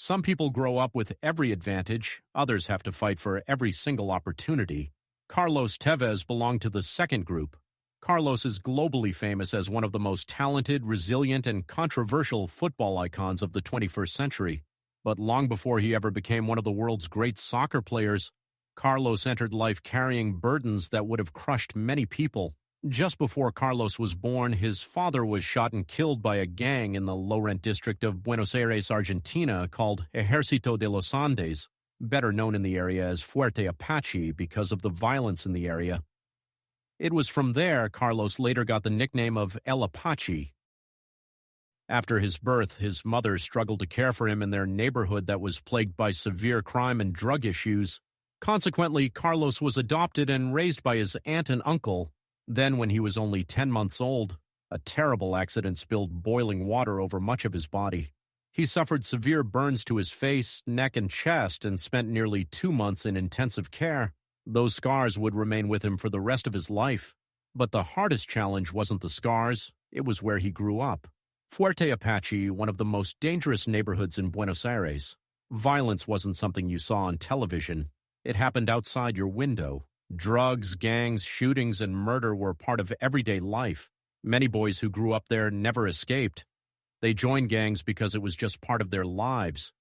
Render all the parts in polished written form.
Some people grow up with every advantage, others have to fight for every single opportunity. Carlos Tevez belonged to the second group. Carlos is globally famous as one of the most talented, resilient, and controversial football icons of the 21st century. But long before he ever became one of the world's great soccer players, Carlos entered life carrying burdens that would have crushed many people. Just before Carlos was born, his father was shot and killed by a gang in the low-rent district of Buenos Aires, Argentina, called Ejército de los Andes, better known in the area as Fuerte Apache because of the violence in the area. It was from there Carlos later got the nickname of El Apache. After his birth, his mother struggled to care for him in their neighborhood that was plagued by severe crime and drug issues. Consequently, Carlos was adopted and raised by his aunt and uncle. Then, when he was only 10 months old, a terrible accident spilled boiling water over much of his body. He suffered severe burns to his face, neck, and chest and spent nearly 2 months in intensive care. Those scars would remain with him for the rest of his life. But the hardest challenge wasn't the scars, it was where he grew up. Fuerte Apache, one of the most dangerous neighborhoods in Buenos Aires. Violence wasn't something you saw on television. It happened outside your window. Drugs, gangs, shootings, and murder were part of everyday life. Many boys who grew up there never escaped. They joined gangs because it was just part of their lives.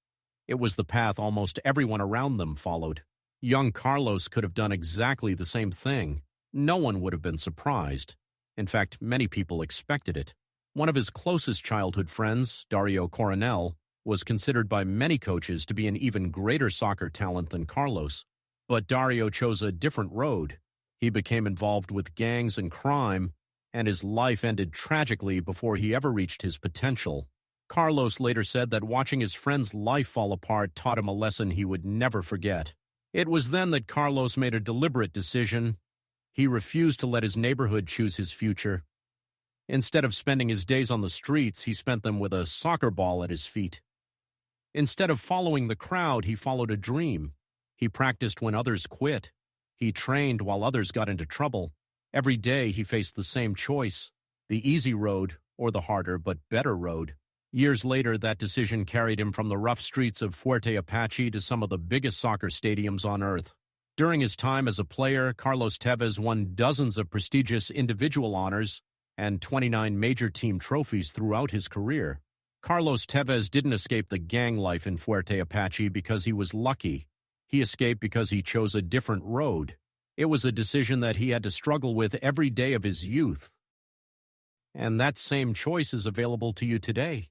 It was the path almost everyone around them followed. Young Carlos could have done exactly the same thing. No one would have been surprised. In fact, many people expected it. One of his closest childhood friends, Dario Coronel, was considered by many coaches to be an even greater soccer talent than Carlos. But Dario chose a different road. He became involved with gangs and crime, and his life ended tragically before he ever reached his potential. Carlos later said that watching his friend's life fall apart taught him a lesson he would never forget. It was then that Carlos made a deliberate decision. He refused to let his neighborhood choose his future. Instead of spending his days on the streets, he spent them with a soccer ball at his feet. Instead of following the crowd, he followed a dream. He practiced when others quit. He trained while others got into trouble. Every day he faced the same choice, the easy road or the harder but better road. Years later, that decision carried him from the rough streets of Fuerte Apache to some of the biggest soccer stadiums on earth. During his time as a player, Carlos Tevez won dozens of prestigious individual honors and 29 major team trophies throughout his career. Carlos Tevez didn't escape the gang life in Fuerte Apache because he was lucky. He escaped because he chose a different road. It was a decision that he had to struggle with every day of his youth. And that same choice is available to you today.